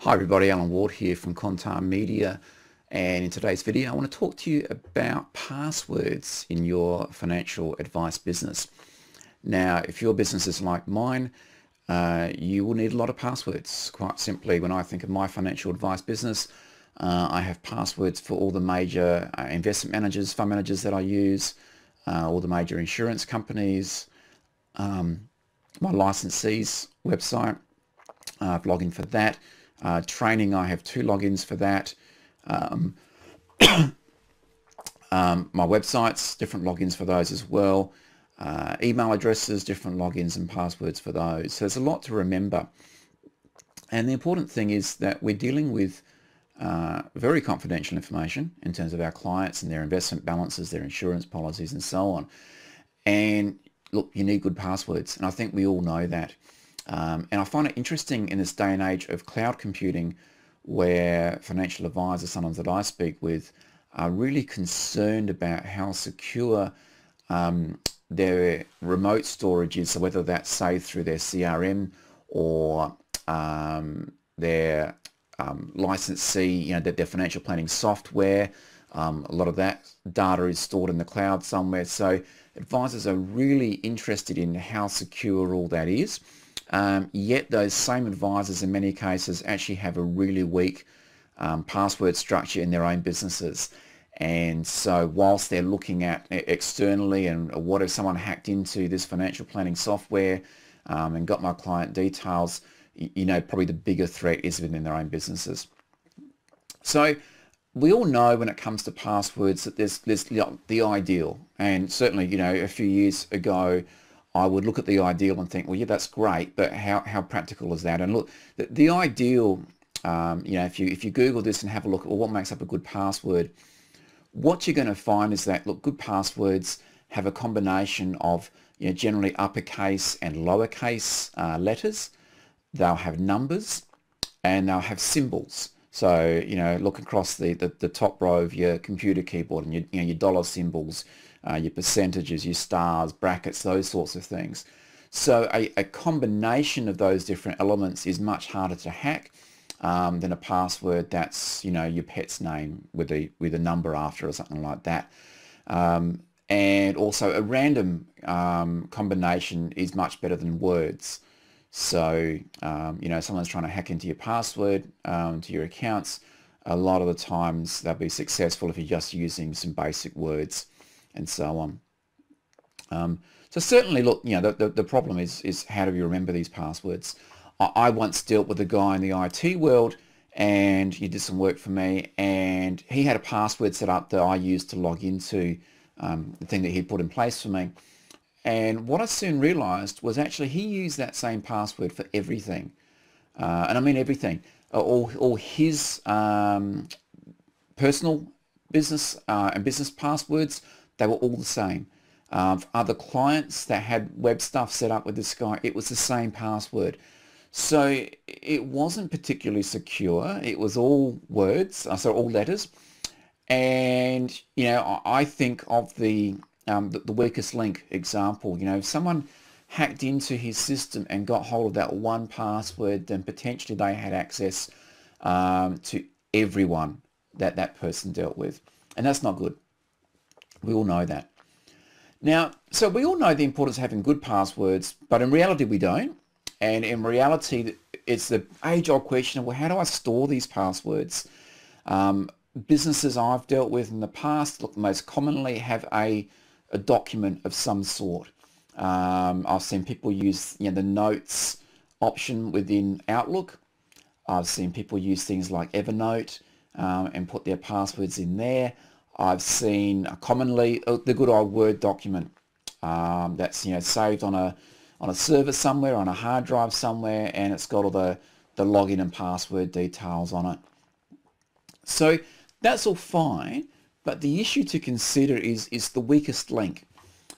Hi everybody, Allan Ward here from Contar Media, and in today's video I want to talk to you about passwords in your financial advice business. Now, if your business is like mine, you will need a lot of passwords. Quite simply, when I think of my financial advice business, I have passwords for all the major investment managers, fund managers that I use, all the major insurance companies, my licensees website. I have login for that. Training, I have 2 logins for that. My websites, different logins for those as well. Email addresses, different logins and passwords for those. So there's a lot to remember. And the important thing is that we're dealing with very confidential information in terms of our clients and their investment balances, their insurance policies and so on. And look, you need good passwords, and I think we all know that. And I find it interesting in this day and age of cloud computing, where financial advisors, sometimes that I speak with, are really concerned about how secure their remote storage is. So whether that's saved through their CRM or their licensee, their financial planning software, a lot of that data is stored in the cloud somewhere. So advisors are really interested in how secure all that is. Yet those same advisors in many cases actually have a really weak password structure in their own businesses. And so whilst they're looking at externally and what if someone hacked into this financial planning software and got my client details, probably the bigger threat is within their own businesses. So we all know when it comes to passwords that there's the ideal, and certainly a few years ago I would look at the ideal and think, well, yeah, that's great, but how practical is that? And look, the ideal, if you Google this and have a look at what makes up a good password, what you're going to find is that, look, good passwords have a combination of generally uppercase and lowercase letters. They'll have numbers and they'll have symbols. So look across the top row of your computer keyboard and your dollar symbols, your percentages, your stars, brackets, those sorts of things. So a combination of those different elements is much harder to hack than a password that's your pet's name with a number after or something like that. And also a random combination is much better than words. So someone's trying to hack into your password to your accounts, a lot of the times they'll be successful if you're just using some basic words and so on. So certainly, look, the problem is how do you remember these passwords? I once dealt with a guy in the IT world, and he did some work for me, and he had a password set up that I used to log into the thing that he'd put in place for me. And what I soon realized was actually he used that same password for everything. And I mean everything. All his personal business and business passwords, they were all the same. Other clients that had web stuff set up with this guy, it was the same password. So it wasn't particularly secure. It was all words, so all letters. And I think of the weakest link example. If someone hacked into his system and got hold of that one password, then potentially they had access to everyone that person dealt with, and that's not good. We all know that. Now, so we all know the importance of having good passwords, but in reality we don't. And in reality, it's the age-old question of, well, how do I store these passwords? Businesses I've dealt with in the past, look, most commonly have a document of some sort. I've seen people use the notes option within Outlook. I've seen people use things like Evernote and put their passwords in there. I've seen commonly the good old Word document that's saved on a server somewhere, on a hard drive somewhere, and it's got all the login and password details on it. So that's all fine, but the issue to consider is the weakest link.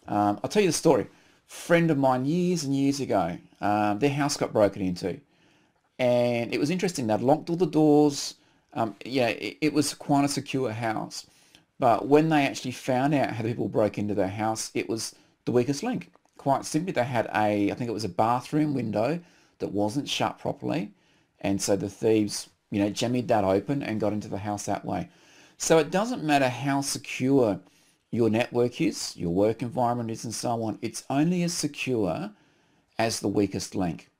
I'll tell you the story. A friend of mine years and years ago, their house got broken into, and it was interesting. They'd locked all the doors. It was quite a secure house, but when they actually found out how the people broke into their house, it was the weakest link. Quite simply, they had I think it was a bathroom window that wasn't shut properly, And so the thieves, jimmied that open and got into the house that way. So it doesn't matter how secure your network is, your work environment is, and so on. It's only as secure as the weakest link.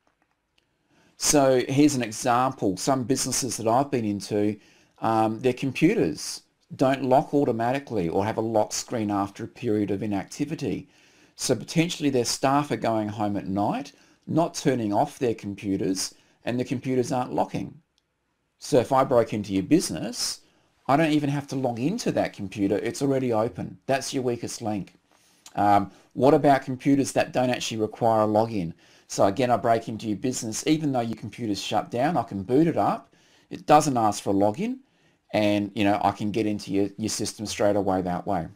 So here's an example. Some businesses that I've been into, their computers don't lock automatically or have a lock screen after a period of inactivity. So potentially their staff are going home at night, not turning off their computers, and the computers aren't locking. So if I broke into your business, I don't even have to log into that computer. It's already open. That's your weakest link. What about computers that don't actually require a login? So again, I break into your business, even though your computer's shut down, I can boot it up. It doesn't ask for a login, and I can get into your system straight away that way.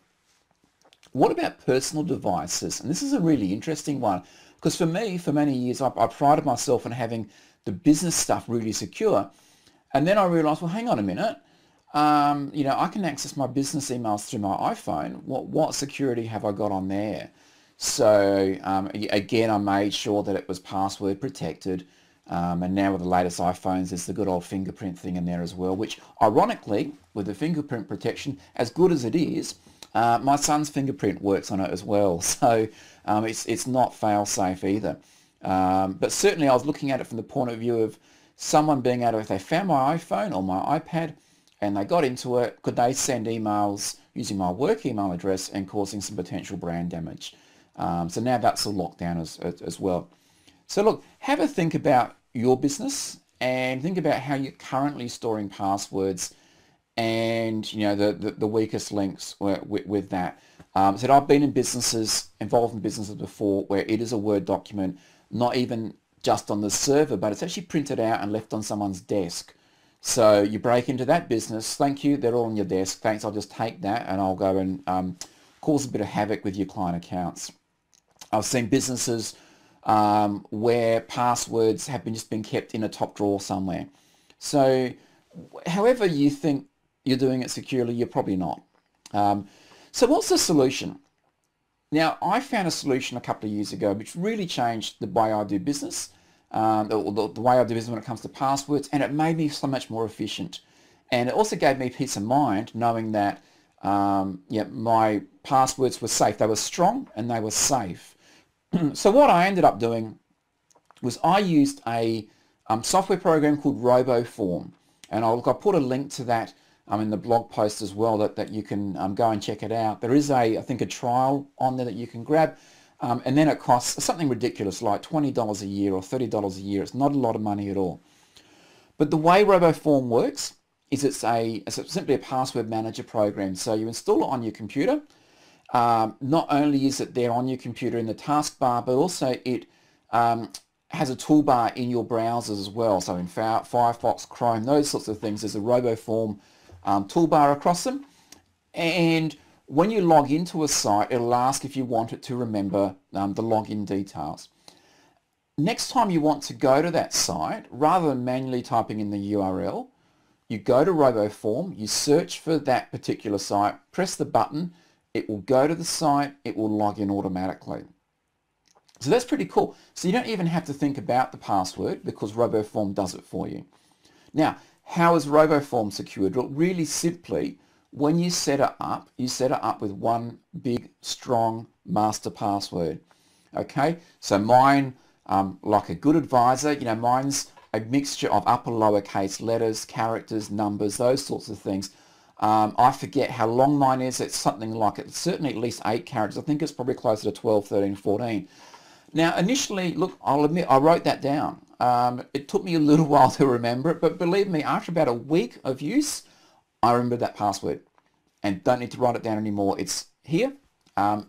What about personal devices? And this is a really interesting one, because for me, for many years, I prided myself on having the business stuff really secure. And then I realized, well, hang on a minute. I can access my business emails through my iPhone. What security have I got on there? So again, I made sure that it was password protected. And now with the latest iPhones, there's the good old fingerprint thing in there as well, which ironically, with the fingerprint protection, as good as it is, my son's fingerprint works on it as well. So it's not fail-safe either. But certainly I was looking at it from the point of view of someone being able to, if they found my iPhone or my iPad and they got into it, could they send emails using my work email address and causing some potential brand damage? So now that's a lockdown as well. So look, have a think about your business and think about how you're currently storing passwords and the weakest links with that. So I've been involved in businesses before where it is a Word document, not even just on the server, but it's actually printed out and left on someone's desk. So you break into that business, thank you, they're all on your desk, thanks, I'll just take that and I'll go and cause a bit of havoc with your client accounts. I've seen businesses where passwords have just been kept in a top drawer somewhere. So however you think you're doing it securely, you're probably not. So what's the solution? Now, I found a solution a couple of years ago which really changed the way I do business, the way I do business when it comes to passwords, and it made me so much more efficient. And it also gave me peace of mind knowing that my passwords were safe. They were strong and they were safe. So what I ended up doing was I used a software program called Roboform, and I'll put a link to that in the blog post as well that you can go and check it out. There is I think a trial on there that you can grab, and then it costs something ridiculous like $20 a year or $30 a year. It's not a lot of money at all. But the way Roboform works is it's simply a password manager program. So you install it on your computer. Not only is it there on your computer in the taskbar, but also it has a toolbar in your browsers as well. So in Firefox, Chrome, those sorts of things, there's a Roboform toolbar across them. And when you log into a site, it'll ask if you want it to remember the login details. Next time you want to go to that site, rather than manually typing in the URL, you go to Roboform, you search for that particular site, press the button, it will go to the site, it will log in automatically. So that's pretty cool. So you don't even have to think about the password because Roboform does it for you. Now, how is Roboform secured? Well, really simply, when you set it up with one big, strong master password. Okay, so mine, like a good advisor, mine's a mixture of upper lowercase letters, characters, numbers, those sorts of things. I forget how long mine is. It's something like, it's certainly at least 8 characters. I think it's probably closer to 12, 13, 14. Now, initially, look, I'll admit, I wrote that down. It took me a little while to remember it, but believe me, after about a week of use, I remembered that password and don't need to write it down anymore. It's here,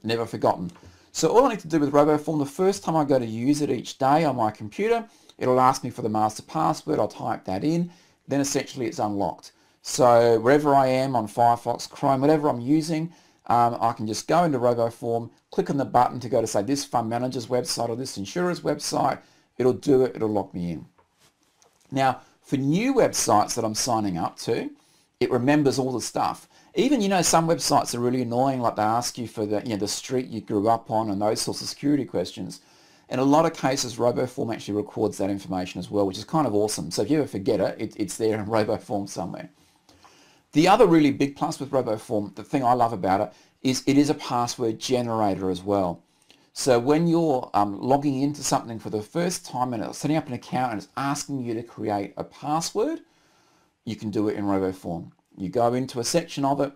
never forgotten. So all I need to do with Roboform, the first time I go to use it each day on my computer, it'll ask me for the master password. I'll type that in. Then essentially it's unlocked. So wherever I am on Firefox, Chrome, whatever I'm using, I can just go into Roboform, click on the button to go to say this fund manager's website or this insurer's website. It'll do it. It'll lock me in. Now, for new websites that I'm signing up to, it remembers all the stuff. Even, some websites are really annoying, like they ask you for the street you grew up on and those sorts of security questions. In a lot of cases, Roboform actually records that information as well, which is kind of awesome. So if you ever forget it, it's there in Roboform somewhere. The other really big plus with Roboform, the thing I love about it is a password generator as well. So when you're logging into something for the first time and it's setting up an account and it's asking you to create a password, you can do it in Roboform. You go into a section of it,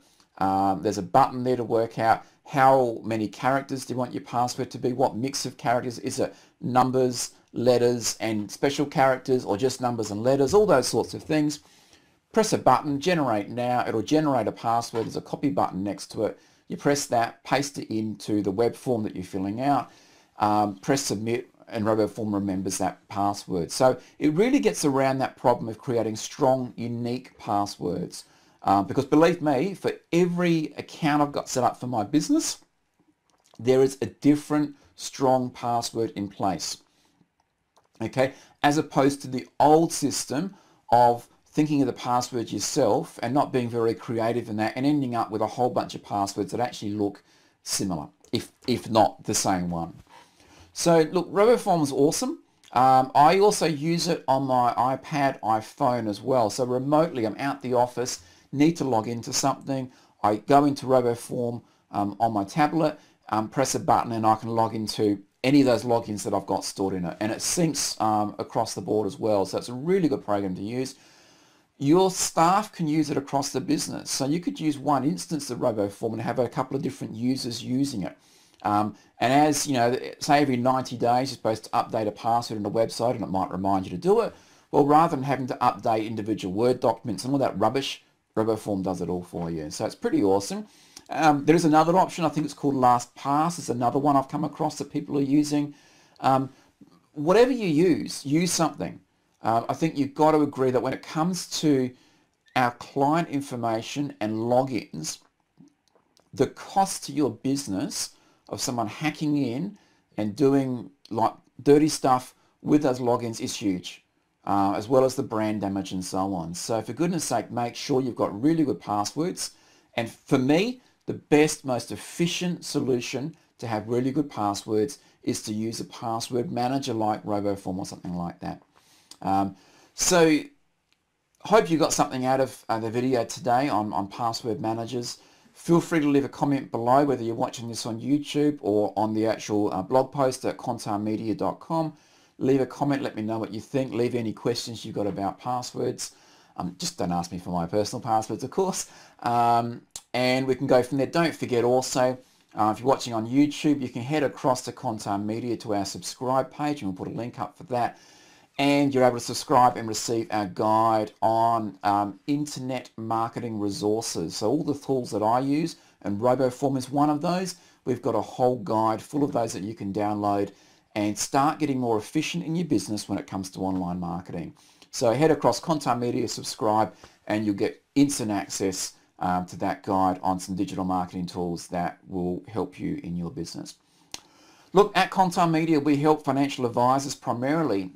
there's a button there to work out how many characters do you want your password to be, what mix of characters, is it numbers, letters and special characters, or just numbers and letters, all those sorts of things. Press a button, generate now, it'll generate a password, there's a copy button next to it. You press that, paste it into the web form that you're filling out, press submit, and Roboform remembers that password. So it really gets around that problem of creating strong, unique passwords. Because believe me, for every account I've got set up for my business, there is a different strong password in place. Okay, as opposed to the old system of thinking of the password yourself and not being very creative in that and ending up with a whole bunch of passwords that actually look similar, if not the same one. So look, Roboform is awesome. I also use it on my iPad, iPhone as well. So remotely, I'm out the office, need to log into something. I go into Roboform on my tablet, press a button, and I can log into any of those logins that I've got stored in it. And it syncs across the board as well. So it's a really good program to use. Your staff can use it across the business. So you could use one instance of Roboform and have a couple of different users using it. And as you know, say every 90 days you're supposed to update a password in a website and it might remind you to do it. Well, rather than having to update individual Word documents and all that rubbish, Roboform does it all for you. So it's pretty awesome. There is another option, I think it's called LastPass. It's another one I've come across that people are using. Whatever you use something. I think you've got to agree that when it comes to our client information and logins, the cost to your business of someone hacking in and doing like dirty stuff with those logins is huge, as well as the brand damage and so on. So for goodness sake, make sure you've got really good passwords. And for me, the best, most efficient solution to have really good passwords is to use a password manager like Roboform or something like that. So hope you got something out of the video today on password managers. Feel free to leave a comment below, whether you're watching this on YouTube or on the actual blog post at contarmedia.com. Leave a comment, let me know what you think. Leave any questions you've got about passwords. Just don't ask me for my personal passwords, of course. And we can go from there. Don't forget also, if you're watching on YouTube, you can head across to Contar Media to our subscribe page, and we'll put a link up for that. And you're able to subscribe and receive our guide on internet marketing resources. So all the tools that I use, and Roboform is one of those. We've got a whole guide full of those that you can download and start getting more efficient in your business when it comes to online marketing. So head across Contar Media, subscribe, and you'll get instant access to that guide on some digital marketing tools that will help you in your business. Look, at Contar Media, we help financial advisors primarily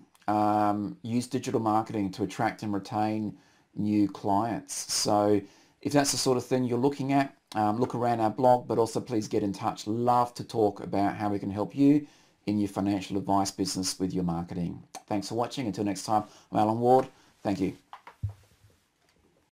use digital marketing to attract and retain new clients. So if that's the sort of thing you're looking at, look around our blog, but also please get in touch. Love to talk about how we can help you in your financial advice business with your marketing. Thanks for watching. Until next time, I'm Allan Ward. Thank you.